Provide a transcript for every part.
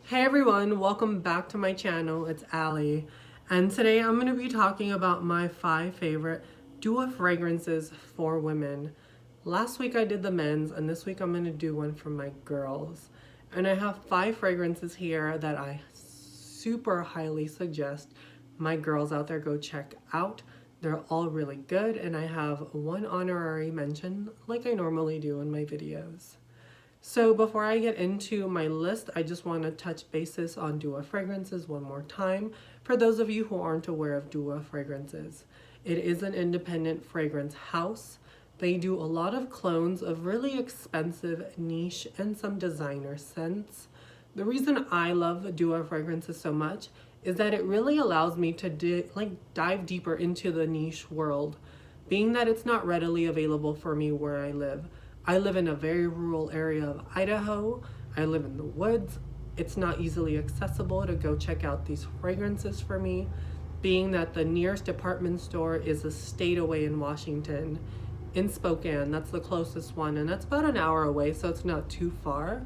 Hey everyone, welcome back to my channel. It's Allie, and today I'm going to be talking about my 5 favorite duo fragrances for women. Last week I did the men's, and this week I'm going to do one for my girls. And I have 5 fragrances here that I super highly suggest my girls out there go check out. They're all really good, and I have one honorary mention like I normally do in my videos. So before I get into my list, I just want to touch bases on Dua fragrances one more time for those of you who aren't aware of Dua fragrances. It is an independent fragrance house. They do a lot of clones of really expensive niche and some designer scents. The reason I love Dua fragrances so much is that it really allows me to dive deeper into the niche world, being that it's not readily available for me where I live. I live in a very rural area of Idaho. I live in the woods. It's not easily accessible to go check out these fragrances for me, being that the nearest department store is a state away in Washington, in Spokane. That's the closest one, and that's about an hour away, so it's not too far.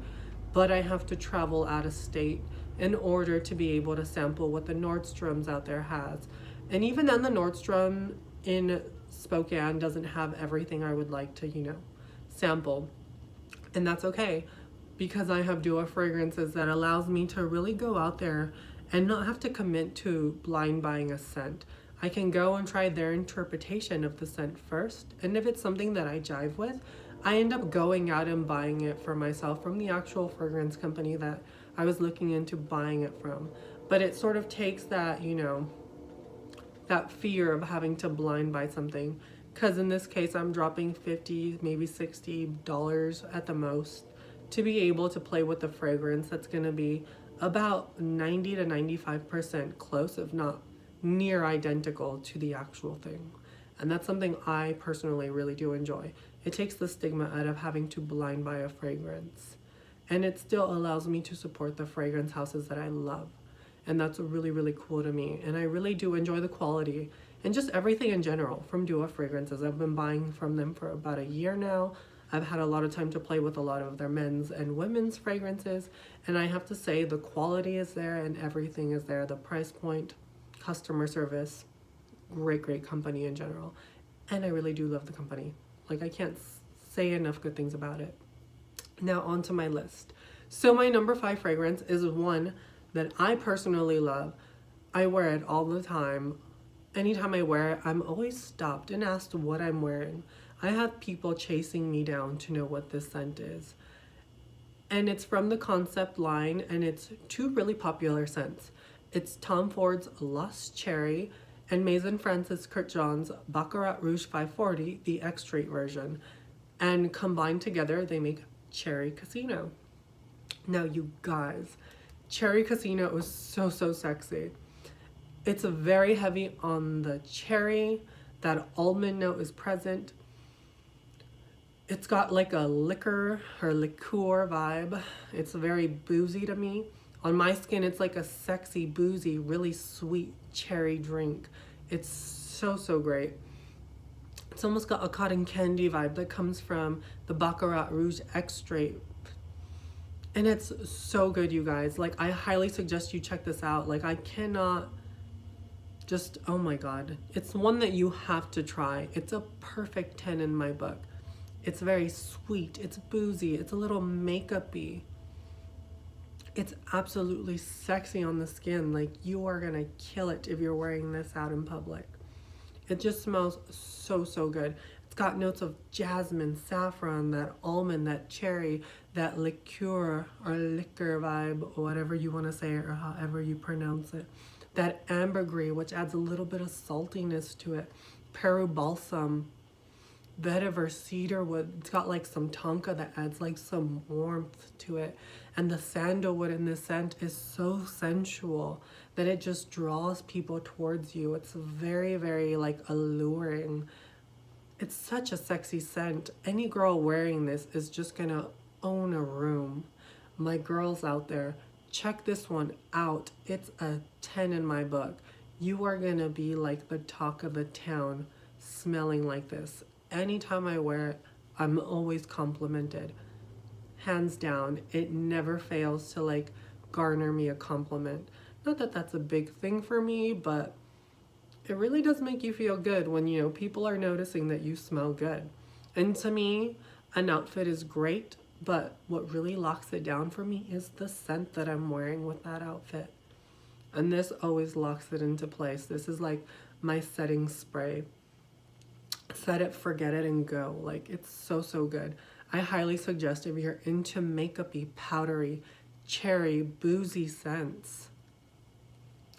But I have to travel out of state in order to be able to sample what the Nordstrom's out there has. And even then, the Nordstrom in Spokane doesn't have everything I would like to, sample, and that's okay, because I have Dua fragrances that allows me to really go out there and not have to commit to blind buying a scent. I can go and try their interpretation of the scent first, and if it's something that I jive with, I end up going out and buying it for myself from the actual fragrance company that I was looking into buying it from. But it sort of takes that, that fear of having to blind buy something, because in this case I'm dropping $50, maybe $60 at the most to be able to play with the fragrance that's going to be about 90 to 95% close, if not near identical to the actual thing. And that's something I personally really do enjoy. It takes the stigma out of having to blind buy a fragrance, and it still allows me to support the fragrance houses that I love. And that's really, really cool to me. And I really do enjoy the quality and just everything in general from Dua fragrances. I've been buying from them for about a year now. I've had a lot of time to play with a lot of their men's and women's fragrances. And I have to say the quality is there and everything is there. The price point, customer service, great company in general. And I really do love the company. Like, I can't say enough good things about it. Now on to my list. So my number 5 fragrance is one that I personally love. I wear it all the time. Anytime I wear it, I'm always stopped and asked what I'm wearing. I have people chasing me down to know what this scent is. And it's from the Concept line, and it's 2 really popular scents. It's Tom Ford's Lost Cherry and Maison Francis Kurkdjian's Baccarat Rouge 540, the extrait version. And combined together, they make Cherry Casino. Now, you guys, Cherry Casino is so sexy. It's very heavy on the cherry. That almond note is present. It's got like a liquor vibe. It's very boozy to me. On my skin, it's like a sexy, boozy, really sweet cherry drink. It's so great. It's almost got a cotton candy vibe that comes from the Baccarat Rouge extrait. And it's so good, you guys. Like, I highly suggest you check this out. Like, I cannot just, oh my God. It's one that you have to try. It's a perfect 10 in my book. It's very sweet. It's boozy. It's a little makeup-y. It's absolutely sexy on the skin. Like, you are gonna kill it if you're wearing this out in public. It just smells so good. It's got notes of jasmine, saffron, that almond, that cherry, that liqueur or liquor vibe, or whatever you want to say it, or however you pronounce it. That ambergris, which adds a little bit of saltiness to it. Peru balsam, vetiver cedarwood. It's got like some tonka that adds like some warmth to it. And the sandalwood in this scent is so sensual that it just draws people towards you. It's very like alluring. It's such a sexy scent. Any girl wearing this is just gonna own a room. My girls out there, check this one out. It's a 10 in my book. You are gonna be like the talk of the town smelling like this. Anytime I wear it, I'm always complimented. Hands down, it never fails to like garner me a compliment. Not that that's a big thing for me, but it really does make you feel good when, you know, people are noticing that you smell good. And to me, an outfit is great, but what really locks it down for me is the scent that I'm wearing with that outfit. And this always locks it into place. This is like my setting spray. Set it, forget it, and go. Like, it's so, so good. I highly suggest if you're into makeup-y, powdery, cherry, boozy scents,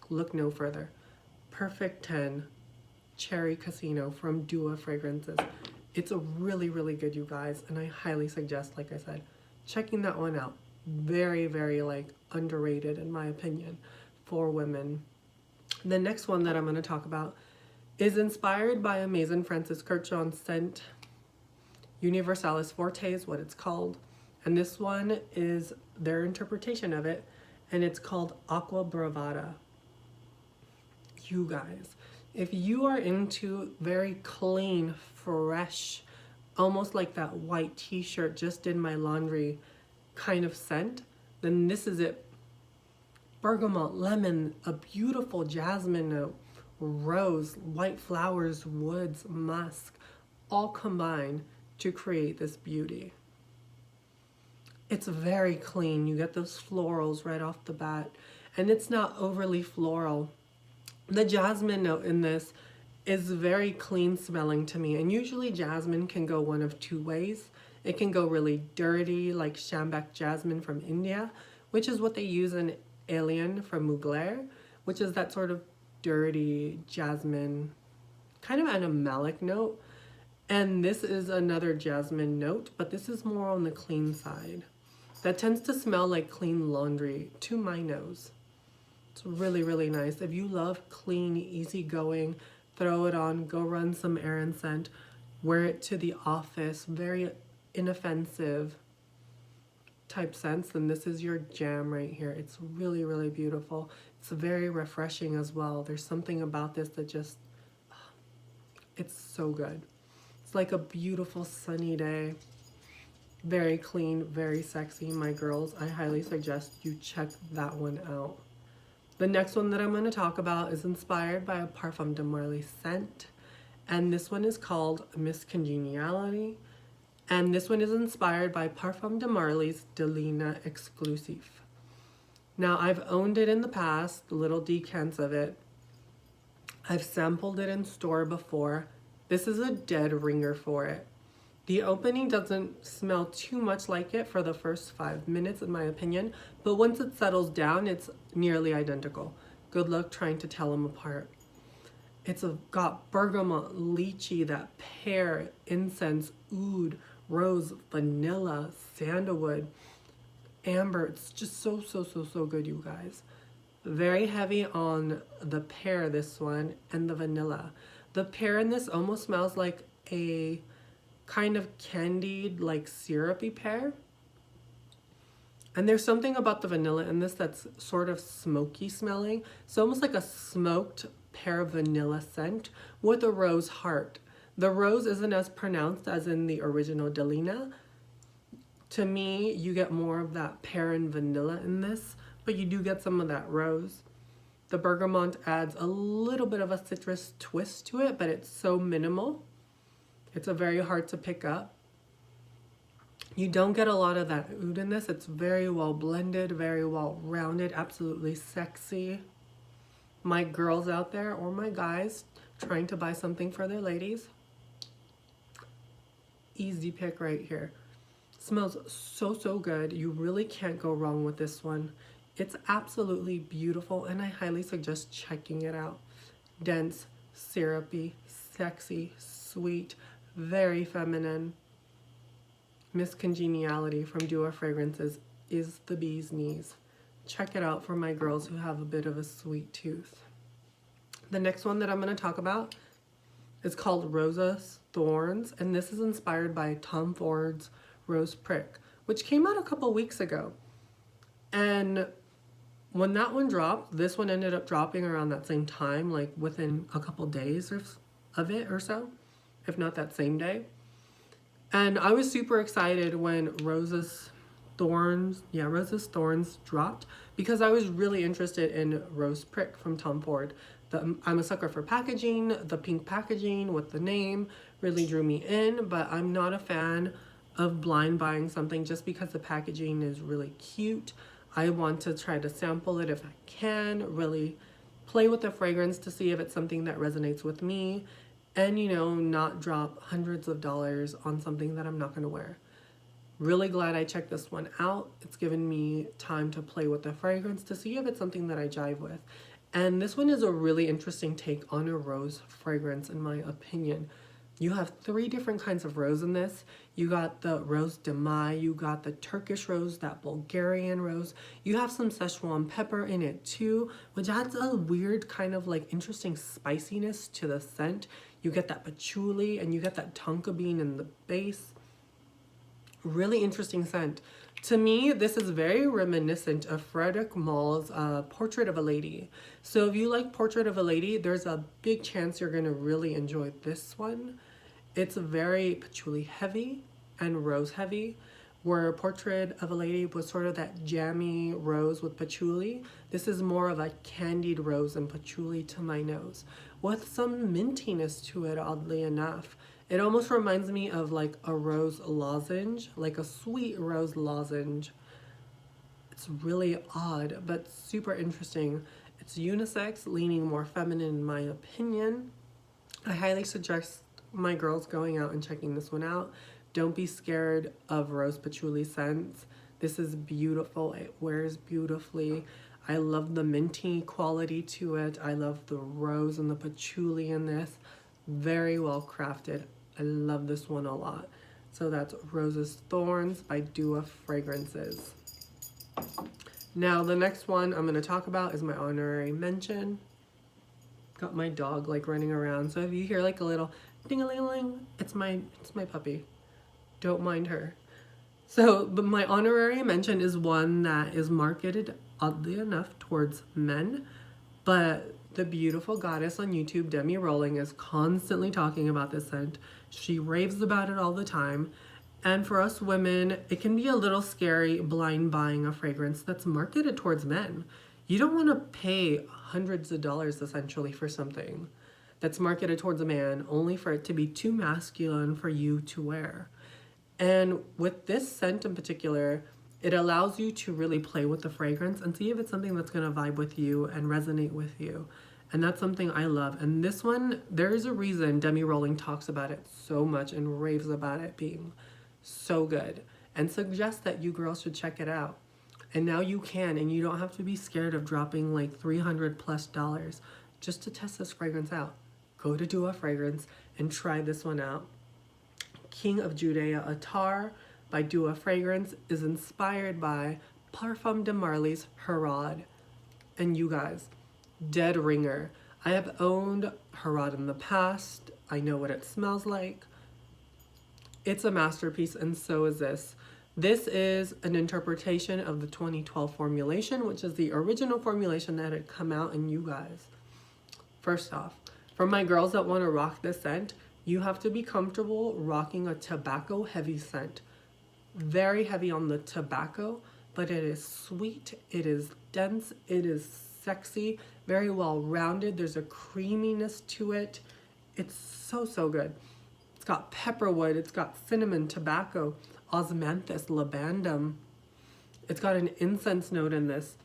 look no further. Perfect 10 Cherry Casino from Dua Fragrances. It's a really, really good, you guys, and I highly suggest, like I said, checking that one out. Very, very, like, underrated in my opinion for women. The next one that I'm going to talk about is inspired by Amazing Francis Kurkdjian's scent. Universalis Forte is what it's called. And this one is their interpretation of it, and it's called Aqua Bravada. You guys, if you are into very clean, fresh, almost like that white t-shirt just did my laundry kind of scent, then this is it. Bergamot, lemon, a beautiful jasmine note, rose, white flowers, woods, musk, all combine to create this beauty. It's very clean. You get those florals right off the bat, and it's not overly floral. The jasmine note in this is very clean smelling to me, and usually jasmine can go one of two ways. It can go really dirty, like Shambak jasmine from India, which is what they use in Alien from Mugler, which is that sort of dirty jasmine, kind of animalic note. And this is another jasmine note, but this is more on the clean side. That tends to smell like clean laundry to my nose. It's really, really nice. If you love clean, easygoing, throw it on, go run some errand scent, wear it to the office, very inoffensive type scents, then this is your jam right here. It's really, really beautiful. It's very refreshing as well. There's something about this that just, it's so good. It's like a beautiful sunny day. Very clean, very sexy. My girls, I highly suggest you check that one out. The next one that I'm going to talk about is inspired by a Parfum de Marly scent. And this one is called Miss Congeniality. And this one is inspired by Parfum de Marly's Delina Exclusive. Now, I've owned it in the past, little decants of it. I've sampled it in store before. This is a dead ringer for it. The opening doesn't smell too much like it for the first 5 minutes, in my opinion, but once it settles down, it's nearly identical. Good luck trying to tell them apart. It's got bergamot, lychee, that pear, incense, oud, rose, vanilla, sandalwood, amber. It's just so, so, so, so good, you guys. Very heavy on the pear, this one, and the vanilla. The pear in this almost smells like a kind of candied, like syrupy pear. And there's something about the vanilla in this that's sort of smoky smelling. So almost like a smoked pear vanilla scent with a rose heart. The rose isn't as pronounced as in the original Delina. To me, you get more of that pear and vanilla in this, but you do get some of that rose. The bergamot adds a little bit of a citrus twist to it, but it's so minimal. It's a very hard to pick up. You don't get a lot of that oud in this. It's very well blended, very well rounded, absolutely sexy. My girls out there, or my guys trying to buy something for their ladies, easy pick right here. Smells so, so good. You really can't go wrong with this one. It's absolutely beautiful, and I highly suggest checking it out. Dense, syrupy, sexy, sweet, very feminine. Miss Congeniality from Dua Fragrances is the bee's knees. Check it out for my girls who have a bit of a sweet tooth. The next one that I'm going to talk about is called Rosa's Thorns, and this is inspired by Tom Ford's Rose Prick, which came out a couple weeks ago. And when that one dropped, this one ended up dropping around that same time, like within a couple days of it or so, if not that same day. And I was super excited when Rosa's Thorns, yeah, Rose's Thorns dropped because I was really interested in Rose Prick from Tom Ford. I'm a sucker for packaging. The pink packaging with the name really drew me in, but I'm not a fan of blind buying something just because the packaging is really cute. I want to try to sample it if I can, really play with the fragrance to see if it's something that resonates with me, and not drop hundreds of dollars on something that I'm not going to wear. Really glad I checked this one out. It's given me time to play with the fragrance to see if it's something that I jive with. And this one is a really interesting take on a rose fragrance, in my opinion. You have 3 different kinds of rose in this. You got the Rose de Mai, you got the Turkish rose, that Bulgarian rose. You have some Szechuan pepper in it too, which adds a weird kind of like interesting spiciness to the scent. You get that patchouli and you get that tonka bean in the base. Really interesting scent. To me, this is very reminiscent of Frederic Mall's Portrait of a Lady. So if you like Portrait of a Lady, there's a big chance you're going to really enjoy this one. It's very patchouli heavy and rose heavy, where Portrait of a Lady was sort of that jammy rose with patchouli. This is more of a candied rose and patchouli to my nose, with some mintiness to it, oddly enough. It almost reminds me of like a rose lozenge, like a sweet rose lozenge. It's really odd, but super interesting. It's unisex, leaning more feminine in my opinion. I highly suggest my girls going out and checking this one out. Don't be scared of rose patchouli scents. This is beautiful. It wears beautifully. I love the minty quality to it. I love the rose and the patchouli in this. Very well crafted. I love this one a lot. So that's Rose's Thorns by Dua Fragrances. Now the next one I'm going to talk about is my honorary mention. Got my dog like running around, so if you hear like a little ding-a-ling-a-ling, it's my puppy. Don't mind her. So, but my honorary mention is one that is marketed, oddly enough, towards men, but the beautiful goddess on YouTube, Demi Rolling, is constantly talking about this scent. She raves about it all the time. And for us women, it can be a little scary blind buying a fragrance that's marketed towards men. You don't want to pay hundreds of dollars essentially for something that's marketed towards a man, only for it to be too masculine for you to wear. And with this scent in particular, it allows you to really play with the fragrance and see if it's something that's going to vibe with you and resonate with you. And that's something I love. And this one, there is a reason Demi Rolling talks about it so much and raves about it being so good, and suggests that you girls should check it out. And now you can, and you don't have to be scared of dropping like $300+ just to test this fragrance out. Go to Dua Fragrance and try this one out. King of Judea Attar by Dua Fragrance is inspired by Parfum de Marly's Harad. And you guys, dead ringer. I have owned Harad in the past. I know what it smells like. It's a masterpiece, and so is this. This is an interpretation of the 2012 formulation, which is the original formulation that had come out. And you guys, first off, for my girls that want to rock this scent, you have to be comfortable rocking a tobacco heavy scent. Very heavy on the tobacco, but it is sweet, it is dense, it is sexy, very well rounded. There's a creaminess to it. It's so, so good. It's got pepperwood, it's got cinnamon, tobacco, osmanthus, labandum. It's got an incense note in this.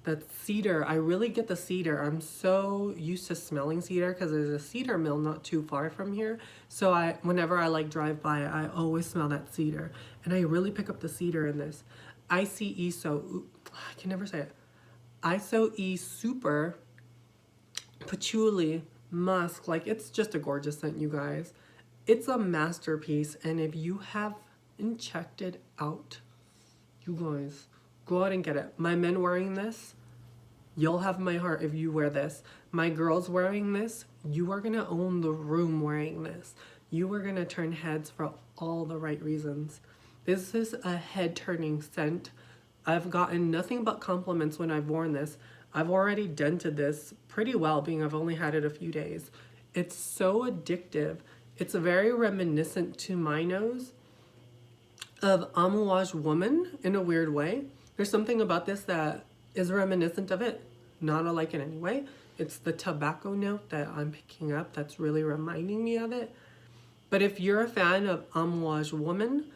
That's cedar. I really get the cedar. I'm so used to smelling cedar because there's a cedar mill not too far from here. So whenever I like drive by, I always smell that cedar. And I really pick up the cedar in this. I can never say it. ISO-E Super Patchouli Musk. Like, it's just a gorgeous scent, you guys. It's a masterpiece. And if you haven't checked it out, you guys, go out and get it. My men wearing this, you'll have my heart if you wear this. My girls wearing this, you are going to own the room wearing this. You are going to turn heads for all the right reasons. This is a head-turning scent. I've gotten nothing but compliments when I've worn this. I've already dented this pretty well, being I've only had it a few days. It's so addictive. It's very reminiscent to my nose of Amouage Woman in a weird way. There's something about this that is reminiscent of it, not alike in any way. It's the tobacco note that I'm picking up that's really reminding me of it. But if you're a fan of Amouage Woman,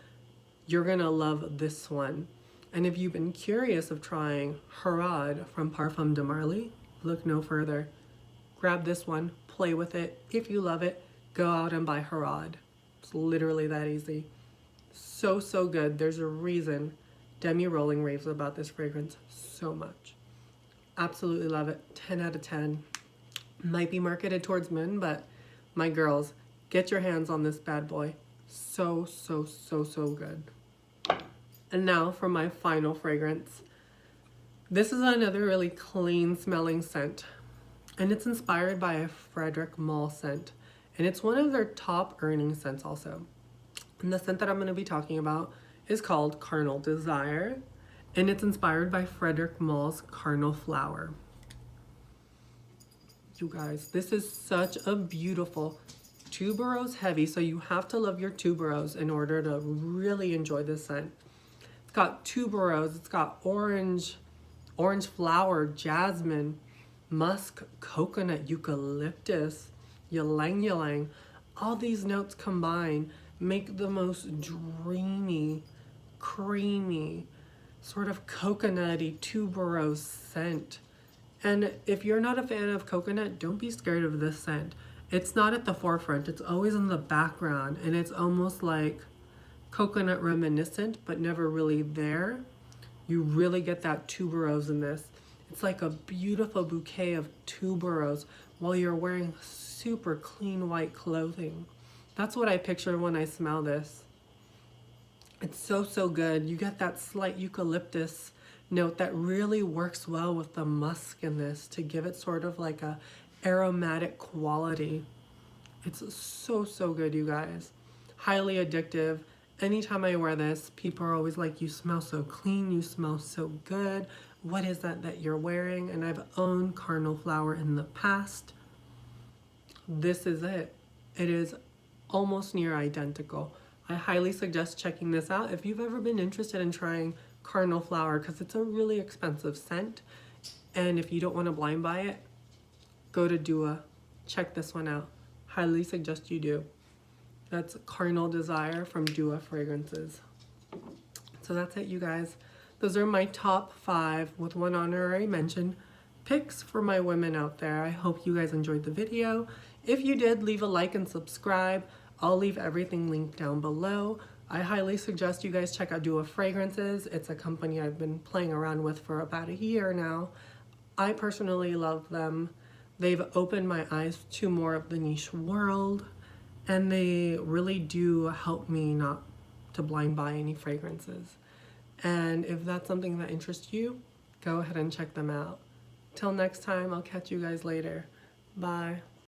you're gonna love this one. And if you've been curious of trying Harad from Parfum de Marly, look no further. Grab this one, play with it. If you love it, go out and buy Harad. It's literally that easy. So, so good. There's a reason Demi Rolling raves about this fragrance so much. Absolutely love it. 10 out of 10. Might be marketed towards men, but my girls, get your hands on this bad boy. So, so, so, so good. And now for my final fragrance. This is another really clean smelling scent. And it's inspired by a Frederic Malle scent. And it's one of their top earning scents also. And the scent that I'm going to be talking about is called Carnivore Desire. And it's inspired by Frederic Malle's Carnal Flower. You guys, this is such a beautiful tuberose heavy. So you have to love your tuberose in order to really enjoy this scent. It's got tuberose, it's got orange flower, jasmine, musk, coconut, eucalyptus, ylang ylang. All these notes combined make the most dreamy, creamy, sort of coconutty tuberose scent. And if you're not a fan of coconut, don't be scared of this scent. It's not at the forefront, it's always in the background, and it's almost like coconut reminiscent, but never really there. You really get that tuberose in this. It's like a beautiful bouquet of tuberose while you're wearing super clean white clothing. That's what I picture when I smell this. It's so, so good. You get that slight eucalyptus note that really works well with the musk in this to give it sort of like a aromatic quality. It's so, so good, you guys. Highly addictive. Anytime I wear this, people are always like, you smell so clean, you smell so good. What is that you're wearing? And I've owned Carnal Flower in the past. This is it. It is almost near identical. I highly suggest checking this out if you've ever been interested in trying Carnal Flower, because it's a really expensive scent. And if you don't want to blind buy it, go to Dua. Check this one out. Highly suggest you do. That's Carnivore Desire from Dua Fragrances. So that's it, you guys. Those are my top 5 with one honorary mention picks for my women out there. I hope you guys enjoyed the video. If you did, leave a like and subscribe. I'll leave everything linked down below. I highly suggest you guys check out Dua Fragrances. It's a company I've been playing around with for about a year now. I personally love them. They've opened my eyes to more of the niche world, and they really do help me not to blind buy any fragrances. And if that's something that interests you, go ahead and check them out. Till next time, I'll catch you guys later. Bye.